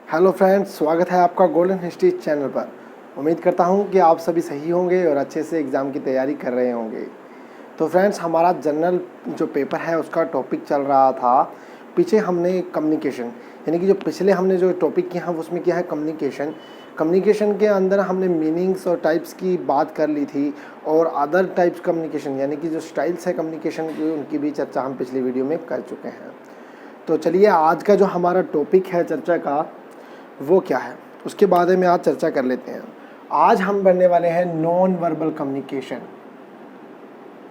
Hello friends, स्वागत है आपका गोल्डन हिस्ट्री चैनल पर। उम्मीद करता हूं कि आप सभी सही होंगे और अच्छे से एग्ज़ाम की तैयारी कर रहे होंगे। तो फ्रेंड्स, हमारा जनरल जो पेपर है उसका टॉपिक चल रहा था। पीछे हमने कम्युनिकेशन, यानी कि जो पिछले हमने जो टॉपिक किया है उसमें किया है कम्युनिकेशन। कम्युनिकेशन के अंदर हमने मीनिंग्स और टाइप्स की बात कर ली थी, और अदर टाइप्स कम्युनिकेशन यानी कि जो स्टाइल्स है कम्युनिकेशन की, उनकी भी चर्चा हम पिछली वीडियो में कर चुके हैं। तो चलिए, आज का जो हमारा टॉपिक है चर्चा का वो क्या है उसके बारे में आज चर्चा कर लेते हैं। आज हम पढ़ने वाले हैं non verbal communication.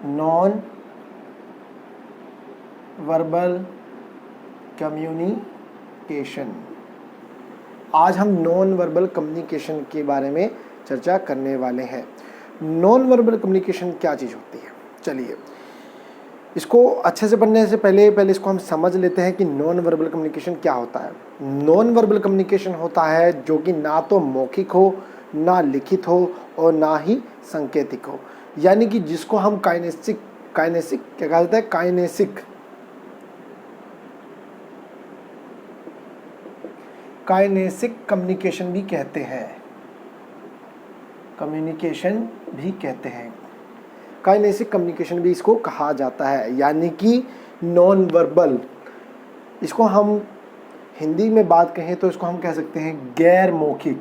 Non verbal communication. आज हम नॉन वर्बल कम्युनिकेशन के बारे में चर्चा करने वाले हैं। नॉन वर्बल कम्युनिकेशन क्या चीज़ होती है, चलिए इसको अच्छे से पढ़ने से पहले इसको हम समझ लेते हैं कि नॉन वर्बल कम्युनिकेशन क्या होता है। नॉन वर्बल कम्युनिकेशन होता है जो कि ना तो मौखिक हो, ना लिखित हो और ना ही सांकेतिक हो, यानी कि जिसको हम काइनेसिक क्या कहा जाता है, काइनेसिक कम्युनिकेशन भी कहते हैं। काइनेसिक कम्युनिकेशन भी इसको कहा जाता है, यानी कि नॉन वर्बल। इसको हम हिंदी में बात कहें तो इसको हम कह सकते हैं गैर मौखिक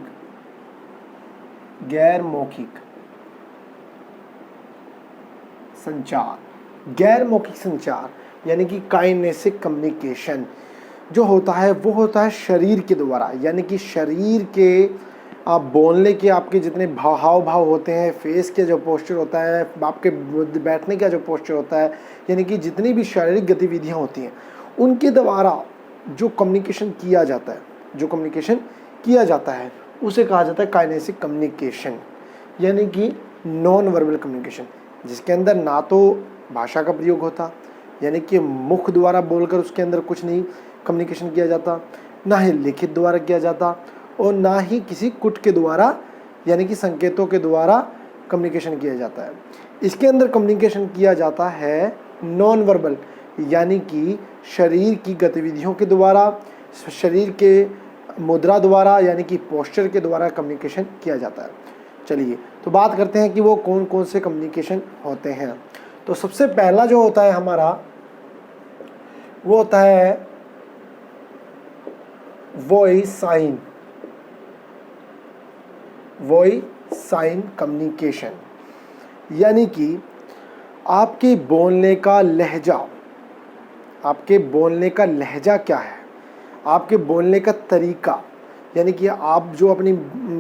संचार, यानी कि काइनेसिक कम्युनिकेशन जो होता है वो होता है शरीर के द्वारा, यानी कि शरीर के आप बोलने के आपके जितने हाव भाव होते हैं, फेस के जो पोस्चर होता है, आपके बैठने का जो पोस्चर होता है, यानी कि जितनी भी शारीरिक गतिविधियां होती हैं उनके द्वारा जो कम्युनिकेशन किया जाता है उसे कहा जाता है काइनेसिक कम्युनिकेशन, यानी कि नॉन वर्बल कम्युनिकेशन, जिसके अंदर ना तो भाषा का प्रयोग होता, यानी कि मुख द्वारा बोलकर उसके अंदर कुछ नहीं कम्युनिकेशन किया जाता, ना ही लिखित द्वारा किया जाता और ना ही किसी कुट के द्वारा यानी कि संकेतों के द्वारा कम्युनिकेशन किया जाता है। इसके अंदर कम्युनिकेशन किया जाता है नॉन वर्बल, यानी कि शरीर की गतिविधियों के द्वारा, शरीर के मुद्रा द्वारा, यानी कि पोस्चर के द्वारा कम्युनिकेशन किया जाता है। चलिए तो बात करते हैं कि वो कौन कौन से कम्युनिकेशन होते हैं। तो सबसे पहला जो होता है हमारा वो होता है वॉइस साइन कम्युनिकेशन, यानी कि आपके बोलने का लहजा क्या है, आपके बोलने का तरीका, यानी कि आप जो अपनी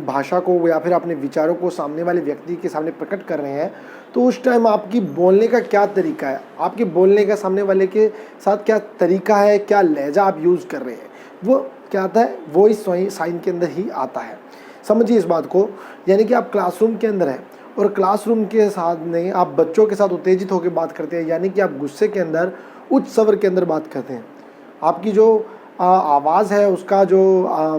भाषा को या फिर अपने विचारों को सामने वाले व्यक्ति के सामने प्रकट कर रहे हैं, तो उस टाइम आपकी बोलने का क्या तरीका है, आपके बोलने का सामने वाले के साथ क्या तरीका है, क्या लहजा आप यूज़ कर रहे हैं, वो क्या आता है, वॉइस साइन के अंदर ही आता है। समझिए इस बात को, यानी कि आप क्लासरूम के अंदर हैं और क्लासरूम के साथ में आप बच्चों के साथ उत्तेजित होकर बात करते हैं, यानी कि आप गुस्से के अंदर उच्च स्वर के अंदर बात करते हैं, आपकी जो आवाज़ है उसका जो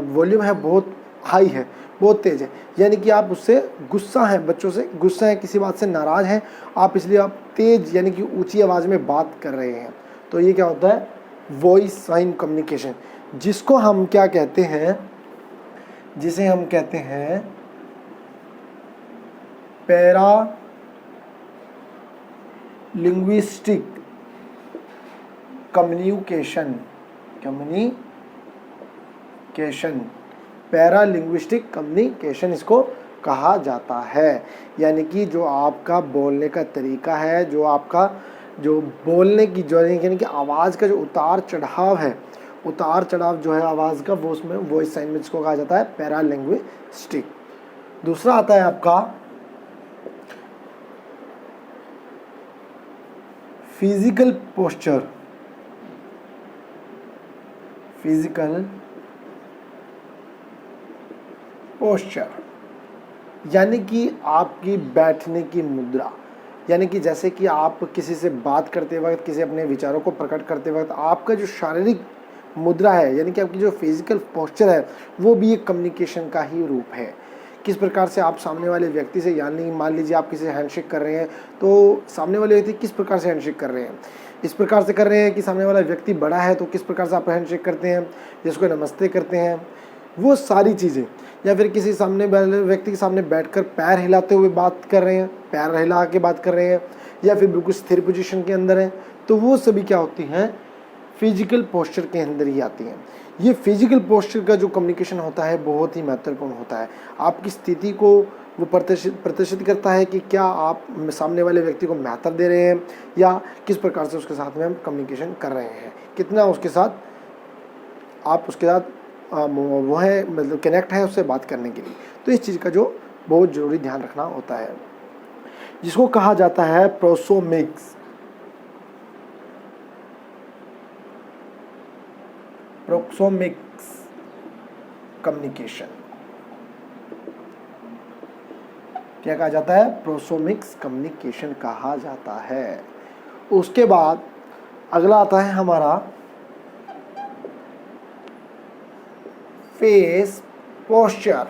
वॉल्यूम है बहुत हाई है, बहुत तेज़ है, यानी कि आप उससे गुस्सा हैं, बच्चों से गुस्सा है, किसी बात से नाराज़ हैं आप, इसलिए आप तेज़ यानी कि ऊंची आवाज़ में बात कर रहे हैं। तो ये क्या होता है, वॉइस साइन कम्युनिकेशन, जिसको हम क्या कहते हैं, जिसे हम कहते हैं para linguistic communication. Para linguistic communication इसको कहा जाता है, यानी कि जो आपका बोलने का तरीका है, जो आपका जो बोलने की जो यानी कि आवाज़ का जो उतार चढ़ाव जो है आवाज़ का, वो उसमें वॉइस साइन में इसको कहा जाता है पैरा लिंग्विस्टिक। दूसरा आता है आपका फिजिकल पोस्चर, यानी कि आपकी बैठने की मुद्रा, यानी कि जैसे कि आप किसी से बात करते वक्त, किसी अपने विचारों को प्रकट करते वक्त आपका जो शारीरिक मुद्रा है, यानी कि आपकी जो फिजिकल पोस्चर है, वो भी एक कम्युनिकेशन का ही रूप है। किस प्रकार से आप सामने वाले व्यक्ति से, यानी मान लीजिए आप किसी से हैंडशेक कर रहे हैं, तो सामने वाले व्यक्ति किस प्रकार से हैंडशेक कर रहे हैं, इस प्रकार से कर रहे हैं कि सामने वाला व्यक्ति बड़ा है तो किस प्रकार से आप हैंडशेक करते हैं, जिसको नमस्ते करते हैं, वो सारी चीज़ें, या फिर किसी सामने वाले व्यक्ति के सामने बैठकर पैर हिलाते हुए बात कर रहे हैं, पैर हिला के बात कर रहे हैं, या फिर बिल्कुल स्थिर पोजीशन के अंदर है, तो वो सभी क्या होती हैं, फिजिकल पोस्चर के अंदर ही आती हैं। ये फिजिकल पोस्चर का जो कम्युनिकेशन होता है बहुत ही महत्वपूर्ण होता है। आपकी स्थिति को वो प्रदर्शित करता है कि क्या आप सामने वाले व्यक्ति को महत्व दे रहे हैं या किस प्रकार से उसके साथ में हम कम्युनिकेशन कर रहे हैं, कितना उसके साथ आप उसके साथ वो है, मतलब कनेक्ट है उससे बात करने के लिए। तो इस चीज़ का जो बहुत ज़रूरी ध्यान रखना होता है, जिसको कहा जाता है प्रोसोमिक्स। प्रोक्सोमिक्स कम्युनिकेशन क्या कहा जाता है, प्रोसोमिक्स कम्युनिकेशन कहा जाता है। उसके बाद अगला आता है हमारा फेस पोस्चर।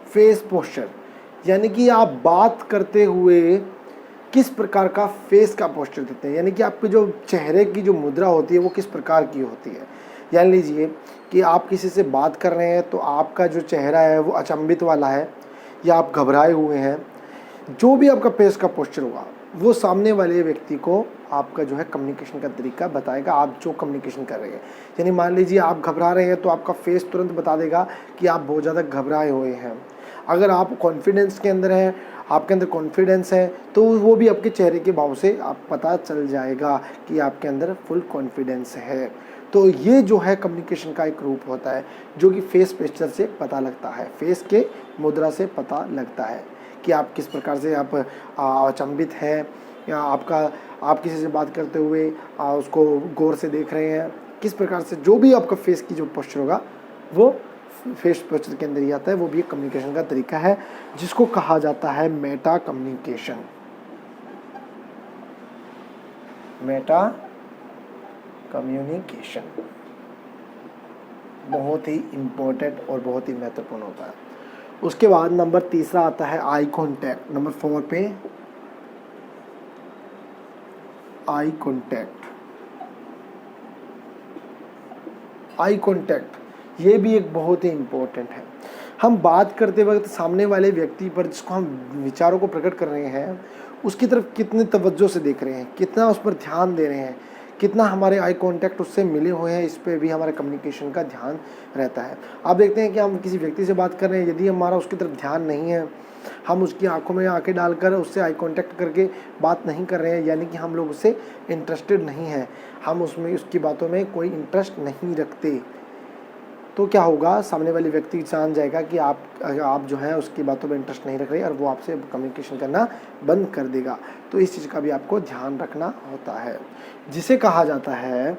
फेस पोस्चर यानी कि आप बात करते हुए किस प्रकार का फेस का पोस्चर देते हैं, यानी कि आपके जो चेहरे की जो मुद्रा होती है वो किस प्रकार की होती है। जान लीजिए कि आप किसी से बात कर रहे हैं तो आपका जो चेहरा है वो अचंभित वाला है या आप घबराए हुए हैं, जो भी आपका फेस का पोस्चर होगा वो सामने वाले व्यक्ति को आपका जो है कम्युनिकेशन का तरीका बताएगा, आप जो कम्युनिकेशन कर रहे हैं। यानी मान लीजिए आप घबरा रहे हैं तो आपका फेस तुरंत बता देगा कि आप बहुत ज़्यादा घबराए हुए हैं। अगर आप कॉन्फिडेंस के अंदर हैं, आपके अंदर कॉन्फिडेंस है, तो वो भी आपके चेहरे के भाव से आप पता चल जाएगा कि आपके अंदर फुल कॉन्फिडेंस है। तो ये जो है कम्युनिकेशन का एक रूप होता है जो कि फेस पोस्चर से पता लगता है, फेस के मुद्रा से पता लगता है कि आप किस प्रकार से आप अचंभित हैं, या आप किसी से बात करते हुए उसको गौर से देख रहे हैं, किस प्रकार से जो भी आपका फेस की जो पोस्चर होगा वो फेस पोस्चर के अंदर ही आता है। वो भी एक कम्युनिकेशन का तरीका है जिसको कहा जाता है मेटा कम्युनिकेशन। मेटा कम्युनिकेशन बहुत ही इम्पोर्टेंट और बहुत ही महत्वपूर्ण होता है। उसके बाद नंबर तीसरा आता है आई कॉन्टैक्ट। नंबर 4 पे आई कॉन्टैक्ट। आई कॉन्टैक्ट ये भी एक बहुत ही इम्पोर्टेंट है। हम बात करते वक्त सामने वाले व्यक्ति पर जिसको हम विचारों को प्रकट कर रहे हैं उसकी तरफ कितने तवज्जो से देख रहे हैं, कितना उस पर ध्यान दे रहे हैं, कितना हमारे आई कांटेक्ट उससे मिले हुए हैं, इस पर भी हमारे कम्युनिकेशन का ध्यान रहता है। आप देखते हैं कि हम किसी व्यक्ति से बात कर रहे हैं, यदि हमारा उसकी तरफ ध्यान नहीं है, हम उसकी आंखों में आंखें डालकर उससे आई कांटेक्ट करके बात नहीं कर रहे हैं, यानी कि हम लोग उससे इंटरेस्टेड नहीं हैं, हम उसमें उसकी बातों में कोई इंटरेस्ट नहीं रखते, तो क्या होगा, सामने वाले व्यक्ति जान जाएगा कि आप जो है उसकी बातों में इंटरेस्ट नहीं रख रहे और वो आपसे कम्युनिकेशन करना बंद कर देगा। तो इस चीज़ का भी आपको ध्यान रखना होता है, जिसे कहा जाता है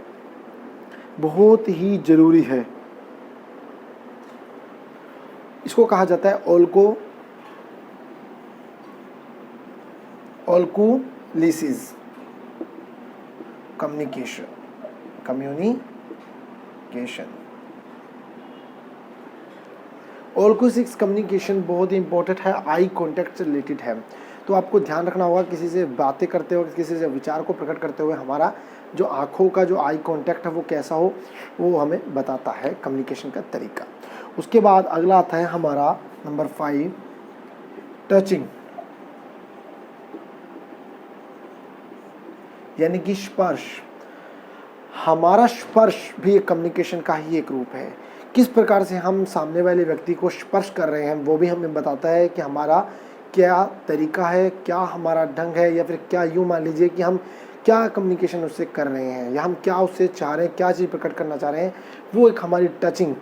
बहुत ही ज़रूरी है, इसको कहा जाता है ओल्कुलिसिस कम्युनिकेशन। ओल्कुलिसिस कम्युनिकेशन बहुत ही इंपॉर्टेंट है, आई कॉन्टेक्ट से रिलेटेड है। तो आपको ध्यान रखना होगा किसी से बातें करते वक्त, किसी से विचार को प्रकट करते हुए हमारा जो आँखों का जो आई कॉन्टेक्ट है वो कैसा हो, वो हमें बताता है कम्युनिकेशन का तरीका। उसके बाद अगला आता है हमारा नंबर 5 टचिंग, यानी कि स्पर्श। हमारा स्पर्श भी एक कम्युनिकेशन का ही एक रूप है। किस प्रकार से हम सामने वाले व्यक्ति को स्पर्श कर रहे हैं वो भी हमें बताता है कि हमारा क्या तरीका है, क्या हमारा ढंग है, या फिर क्या यूँ मान लीजिए कि हम क्या कम्युनिकेशन उससे कर रहे हैं, या हम क्या उससे चाह रहे हैं, क्या चीज़ प्रकट करना चाह रहे हैं। वो एक हमारी टचिंग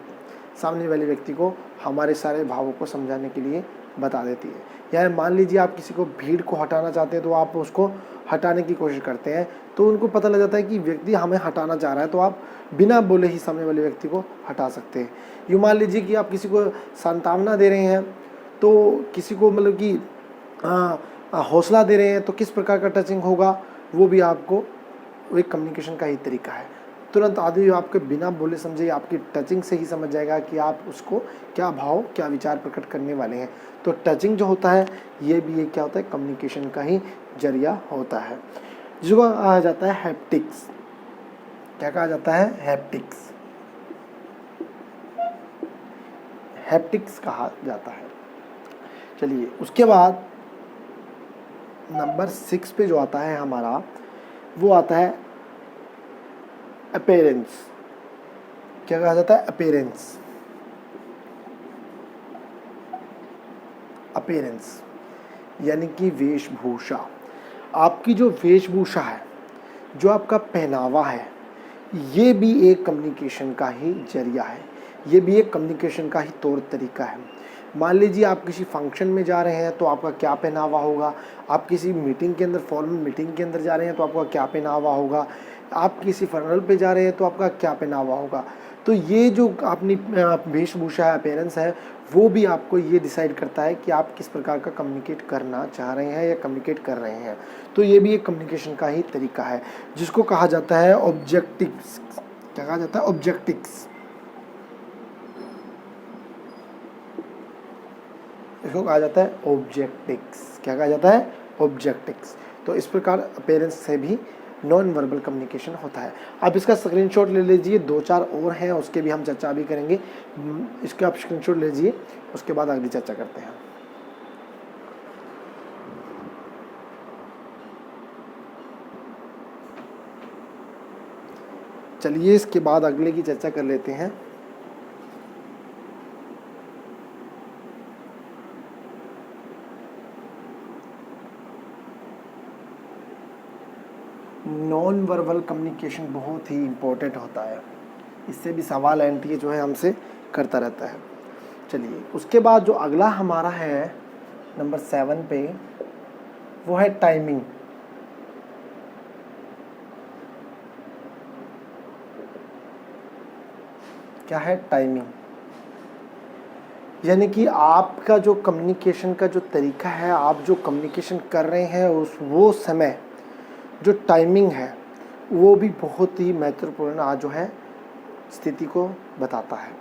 सामने वाले व्यक्ति को हमारे सारे भावों को समझाने के लिए बता देती है। यानी मान लीजिए आप किसी को भीड़ को हटाना चाहते हैं तो आप उसको हटाने की कोशिश करते हैं, तो उनको पता लग जाता है कि व्यक्ति हमें हटाना चाह रहा है, तो आप बिना बोले ही सामने वाले व्यक्ति को हटा सकते हैं। यूँ मान लीजिए कि आप किसी को सांत्वना दे रहे हैं, तो किसी को मतलब कि हौसला दे रहे हैं, तो किस प्रकार का टचिंग होगा वो भी आपको एक कम्युनिकेशन का ही तरीका है। तुरंत आदमी आपके बिना बोले समझे आपकी टचिंग से ही समझ जाएगा कि आप उसको क्या भाव, क्या विचार प्रकट करने वाले हैं। तो टचिंग जो होता है ये भी एक क्या होता है, कम्युनिकेशन का ही जरिया होता है, जिसको कहा जाता है हैप्टिक्स। क्या कहा जाता है, हैप्टिक्स। हैप्टिक्स कहा जाता है। चलिए उसके बाद नंबर 6 पे जो आता है हमारा, वो आता है अपीयरेंस। क्या कहा जाता है? अपीयरेंस। अपीयरेंस यानी कि वेशभूषा। आपकी जो वेशभूषा है, जो आपका पहनावा है, ये भी एक कम्युनिकेशन का ही जरिया है, ये भी एक कम्युनिकेशन का ही तौर तरीका है। मान लीजिए आप किसी फंक्शन में जा रहे हैं तो आपका क्या पहनावा होगा, आप किसी मीटिंग के अंदर, फॉर्मल मीटिंग के अंदर जा रहे हैं तो आपका क्या पहनावा होगा, आप किसी फनरल पे जा रहे हैं तो आपका क्या पहनावा होगा। तो ये जो अपनी वेशभूषा है, अपीयरेंस है, वो भी आपको ये डिसाइड करता है कि आप किस प्रकार का कम्युनिकेट करना चाह रहे हैं या कम्युनिकेट कर रहे हैं। तो ये भी एक कम्युनिकेशन का ही तरीका है, जिसको कहा जाता है ऑब्जेक्टिव्स। क्या कहा जाता है? ऑब्जेक्टिव्स। इसको कहा जाता है ऑब्जेक्टिव्स। क्या कहा जाता है? ऑब्जेक्टिव्स। तो इस प्रकार अपीयरेंस से भी नॉन वर्बल कम्युनिकेशन होता है। आप इसका स्क्रीनशॉट ले लीजिए, 2-4 और हैं, उसके भी हम चर्चा भी करेंगे। इसके आप स्क्रीनशॉट ले लीजिए, उसके बाद अगली चर्चा करते हैं। चलिए इसके बाद अगले की चर्चा कर लेते हैं। नॉन वर्बल कम्युनिकेशन बहुत ही इम्पोर्टेंट होता है, इससे भी सवाल एनटीए जो है हमसे करता रहता है। चलिए उसके बाद जो अगला हमारा है नंबर 7 पे, वो है टाइमिंग। क्या है? टाइमिंग यानी कि आपका जो कम्युनिकेशन का जो तरीका है, आप जो कम्युनिकेशन कर रहे हैं उस वो समय, जो टाइमिंग है, वो भी बहुत ही महत्वपूर्ण आज जो है स्थिति को बताता है।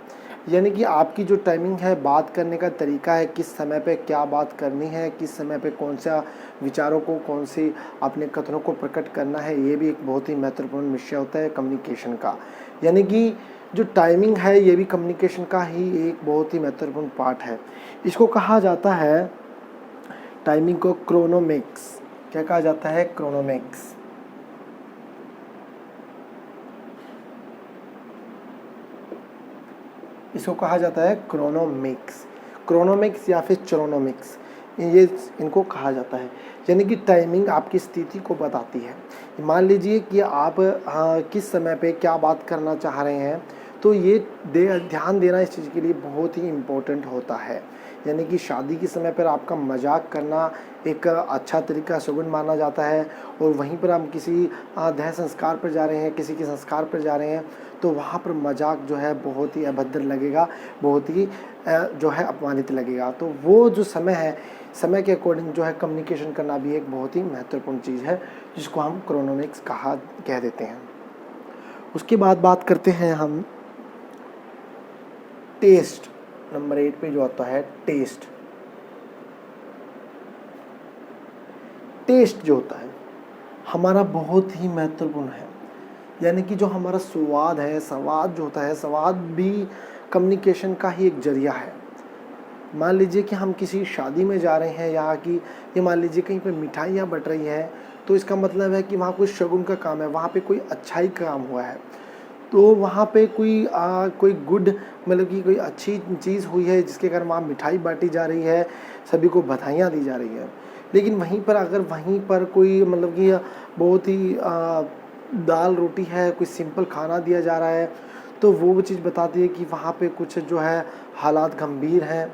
यानी कि आपकी जो टाइमिंग है, बात करने का तरीका है, किस समय पे क्या बात करनी है, किस समय पे कौन सा विचारों को, कौन सी अपने कथनों को प्रकट करना है, ये भी एक बहुत ही महत्वपूर्ण विषय होता है कम्युनिकेशन का। यानी कि जो टाइमिंग है, ये भी कम्युनिकेशन का ही एक बहुत ही महत्वपूर्ण पार्ट है। इसको कहा जाता है, टाइमिंग को क्रोनोमिक्स। क्या कहा जाता है? क्रोनोमिक्स। इसको कहा जाता है क्रोनोमिक्स। क्रोनोमिक्स या फिर चरोनोमिक्स, ये इनको कहा जाता है। यानी कि टाइमिंग आपकी स्थिति को बताती है। मान लीजिए कि आप किस समय पे क्या बात करना चाह रहे हैं, तो ये ध्यान देना इस चीज़ के लिए बहुत ही इम्पोर्टेंट होता है। यानी कि शादी के समय पर आपका मजाक करना एक अच्छा तरीका, शगुन माना जाता है, और वहीं पर हम किसी देह संस्कार पर जा रहे हैं, किसी के संस्कार पर जा रहे हैं, तो वहाँ पर मजाक जो है बहुत ही अभद्र लगेगा, बहुत ही जो है अपमानित लगेगा। तो वो जो समय है, समय के अकॉर्डिंग जो है कम्युनिकेशन करना भी एक बहुत ही महत्वपूर्ण चीज़ है, जिसको हम क्रोनोमिक्स कह देते हैं। उसके बाद बात करते हैं हम टेस्ट। नंबर 8 पे जो आता है टेस्ट। टेस्ट जो होता है हमारा बहुत ही महत्वपूर्ण है। यानी कि जो हमारा स्वाद है, स्वाद जो होता है, स्वाद भी कम्युनिकेशन का ही एक जरिया है। मान लीजिए कि हम किसी शादी में जा रहे हैं, या कि ये मान लीजिए कहीं पे मिठाइयाँ बट रही हैं, तो इसका मतलब है कि वहाँ कोई शगुन का काम है, वहाँ पे कोई अच्छाई काम हुआ है, तो वहाँ पे कोई गुड, मतलब कि कोई अच्छी चीज़ हुई है, जिसके कारण वहाँ मिठाई बांटी जा रही है, सभी को बधाइयाँ दी जा रही है। लेकिन वहीं पर अगर वहीं पर कोई मतलब कि बहुत ही दाल रोटी है, कोई सिंपल खाना दिया जा रहा है, तो वो चीज़ बताती है कि वहाँ पे कुछ जो है हालात गंभीर हैं।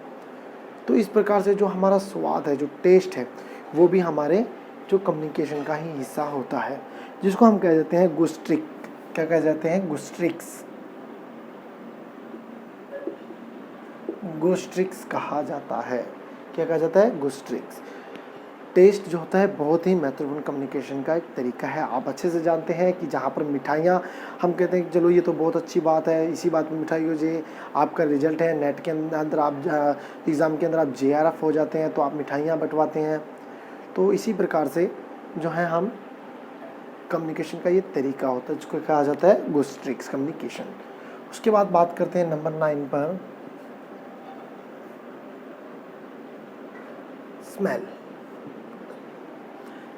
तो इस प्रकार से जो हमारा स्वाद है, जो टेस्ट है, वो भी हमारे जो कम्युनिकेशन का ही हिस्सा होता है, जिसको हम कह देते हैं गुस्ट्रिक। क्या कह जाते हैं? गुस्ट्रिक्स। गुस्ट्रिक्स कहा जाता है। क्या कहा जाता है? गुस्ट्रिक्स। टेस्ट जो होता है बहुत ही महत्वपूर्ण कम्युनिकेशन का एक तरीका है। आप अच्छे से जानते हैं कि जहाँ पर मिठाइयाँ, हम कहते हैं कि चलो ये तो बहुत अच्छी बात है, इसी बात में मिठाई हो जाए, आपका रिजल्ट है, नेट के अंदर आप एग्ज़ाम के अंदर आप JRF हो जाते हैं, तो आप मिठाइयाँ बंटवाते हैं। तो इसी प्रकार से जो है हम कम्युनिकेशन का ये तरीका होता है, जिसको कहा जाता है गुस्ट्रिक्स कम्युनिकेशन। उसके बाद बात करते हैं नंबर 9 पर, स्मेल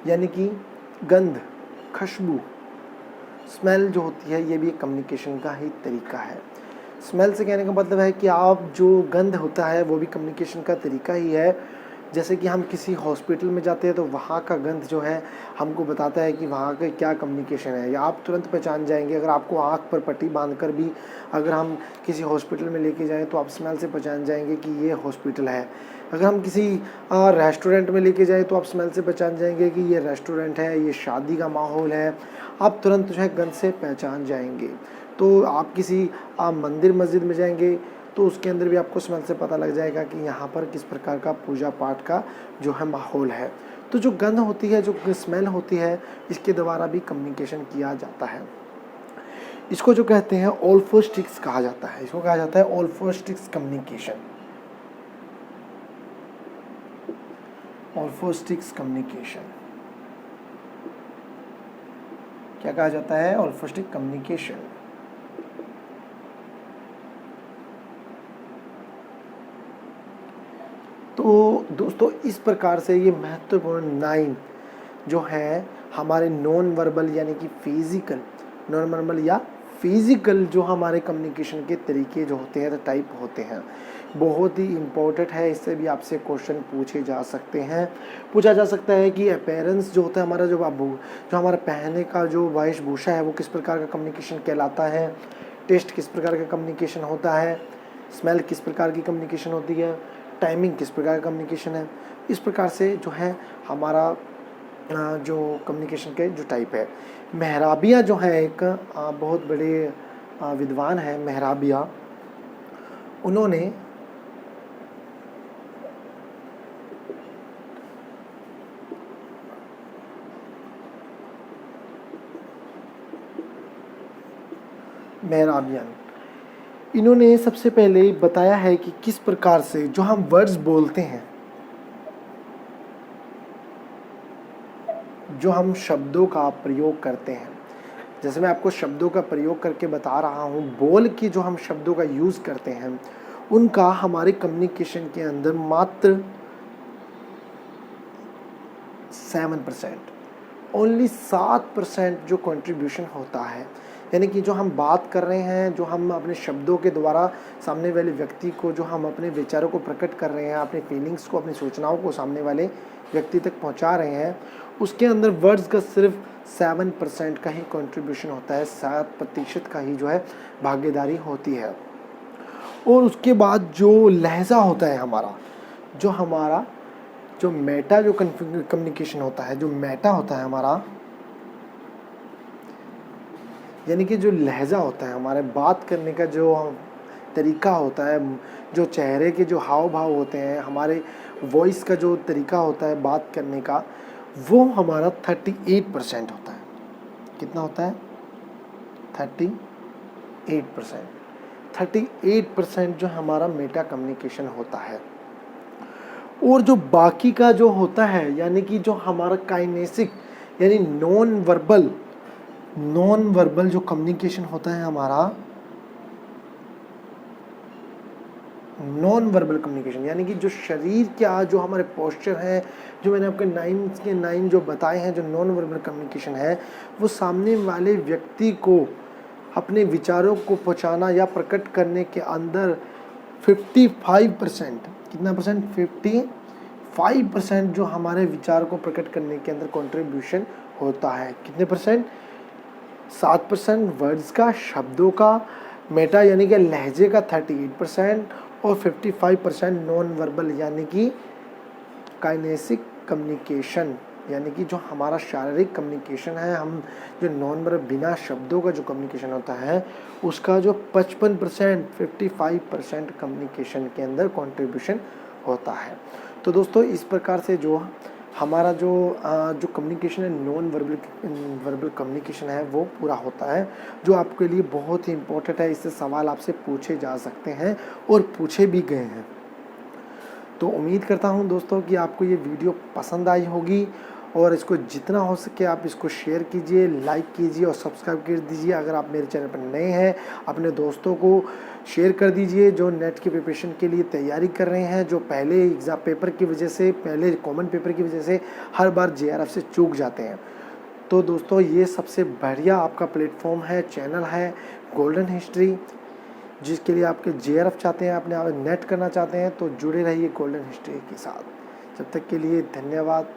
यानी कि गंध, खुशबू। स्मेल जो होती है ये भी एक कम्युनिकेशन का ही तरीका है। स्मेल से कहने का मतलब है कि आप जो गंध होता है वो भी कम्युनिकेशन का तरीका ही है। जैसे कि हम किसी हॉस्पिटल में जाते हैं तो वहाँ का गंध जो है हमको बताता है कि वहाँ का क्या कम्युनिकेशन है, या आप तुरंत पहचान जाएंगे। अगर आपको आँख पर पट्टी बांधकर भी अगर हम किसी हॉस्पिटल में लेके जाएं तो आप स्मेल से पहचान जाएंगे कि ये हॉस्पिटल है। अगर हम किसी रेस्टोरेंट में लेके जाएं तो आप स्मेल से पहचान जाएंगे कि ये रेस्टोरेंट है, ये शादी का माहौल है। आप तुरंत जो है गंध से पहचान जाएंगे। तो आप किसी मंदिर मस्जिद में जाएंगे तो उसके अंदर भी आपको स्मेल से पता लग जाएगा कि यहाँ पर किस प्रकार का पूजा पाठ का जो है माहौल है। तो जो गंध होती है, जो स्मेल होती है, इसके द्वारा भी कम्युनिकेशन किया जाता है। इसको जो कहते हैं ओल्फैक्टिक्स कहा जाता है। इसको कहा जाता है ओल्फैक्टिक्स कम्युनिकेशन। ओल्फैक्टिक्स कम्युनिकेशन क्या कहा जाता है? Olfactic communication. तो दोस्तों इस प्रकार से ये महत्वपूर्ण 9 जो है हमारे नॉन वर्बल यानी कि फिजिकल, नॉन वर्बल या फिजिकल जो हमारे कम्युनिकेशन के तरीके जो होते हैं, टाइप होते हैं, बहुत ही इम्पोर्टेंट है। इससे भी आपसे क्वेश्चन पूछे जा सकते हैं। पूछा जा सकता है कि अपीयरेंस जो होता है हमारा, जो हमारा पहनने का जो वेशभूषा है वो किस प्रकार का कम्युनिकेशन कहलाता है। टेस्ट किस प्रकार का कम्युनिकेशन होता है। स्मेल किस प्रकार की कम्युनिकेशन होती है। टाइमिंग किस प्रकार का कम्युनिकेशन है। इस प्रकार से जो है हमारा जो कम्युनिकेशन के जो टाइप है। मेहराबिया जो है एक बहुत बड़े विद्वान है मेहराबिया। उन्होंने इन्होंने सबसे पहले बताया है कि किस प्रकार से जो हम वर्ड्स बोलते हैं, जो हम शब्दों का प्रयोग करते हैं, जैसे मैं आपको शब्दों का प्रयोग करके बता रहा हूँ, बोल के जो हम शब्दों का यूज़ करते हैं उनका हमारे कम्युनिकेशन के अंदर मात्र 7%, ओनली 7% जो कंट्रीब्यूशन होता है। यानी कि जो हम बात कर रहे हैं, जो हम अपने शब्दों के द्वारा सामने वाले व्यक्ति को, जो हम अपने विचारों को प्रकट कर रहे हैं, अपने फीलिंग्स को, अपनी सूचनाओं को सामने वाले व्यक्ति तक पहुंचा रहे हैं, उसके अंदर वर्ड्स का सिर्फ 7% का ही कंट्रीब्यूशन होता है, 7% का ही जो है भागीदारी होती है। और उसके बाद जो लहजा होता है हमारा, जो मेटा जो कम्युनिकेशन होता है, जो मेटा होता है हमारा, यानी कि जो लहजा होता है हमारे बात करने का जो तरीका होता है, जो चेहरे के जो हाव भाव होते हैं, हमारे वॉइस का जो तरीका होता है बात करने का, वो हमारा 38% होता है। कितना होता है? 38%। 38% जो हमारा मेटा कम्युनिकेशन होता है। और जो बाकी का जो होता है, यानी कि जो हमारा काइनेसिक यानी नॉन वर्बल जो कम्युनिकेशन होता है हमारा, नॉन वर्बल कम्युनिकेशन यानी कि जो शरीर का जो हमारे पोस्चर है, जो मैंने आपके 9 जो बताए हैं, जो नॉन वर्बल कम्युनिकेशन है, वो सामने वाले व्यक्ति को अपने विचारों को पहुंचाना या प्रकट करने के अंदर 55%, कितना परसेंट? 55% जो हमारे विचार को प्रकट करने के अंदर कंट्रीब्यूशन होता है। कितने परसेंट? 7% वर्ड्स का, शब्दों का, मेटा यानी कि लहजे का 38% और 55% नॉन वर्बल यानी कि काइनेसिक कम्युनिकेशन, यानी कि जो हमारा शारीरिक कम्युनिकेशन है, हम जो नॉन वर्बल बिना शब्दों का जो कम्युनिकेशन होता है उसका जो 55% कम्युनिकेशन के अंदर कंट्रीब्यूशन होता है। तो दोस्तों इस प्रकार से जो हमारा जो कम्युनिकेशन है, नॉन वर्बल कम्युनिकेशन है, वो पूरा होता है, जो आपके लिए बहुत ही इम्पोर्टेंट है। इससे सवाल आपसे पूछे जा सकते हैं और पूछे भी गए हैं। तो उम्मीद करता हूं दोस्तों कि आपको ये वीडियो पसंद आई होगी और इसको जितना हो सके आप इसको शेयर कीजिए, लाइक कीजिए और सब्सक्राइब कर दीजिए। अगर आप मेरे चैनल पर नए हैं, अपने दोस्तों को शेयर कर दीजिए जो नेट की प्रिपरेशन के लिए तैयारी कर रहे हैं, जो पहले एग्ज़ाम पेपर की वजह से, पहले कॉमन पेपर की वजह से हर बार JRF से चूक जाते हैं। तो दोस्तों ये सबसे बढ़िया आपका प्लेटफॉर्म है, चैनल है गोल्डन हिस्ट्री, जिसके लिए आपके JRF चाहते हैं, अपने नेट करना चाहते हैं, तो जुड़े रहिए गोल्डन हिस्ट्री के साथ। जब तक के लिए धन्यवाद।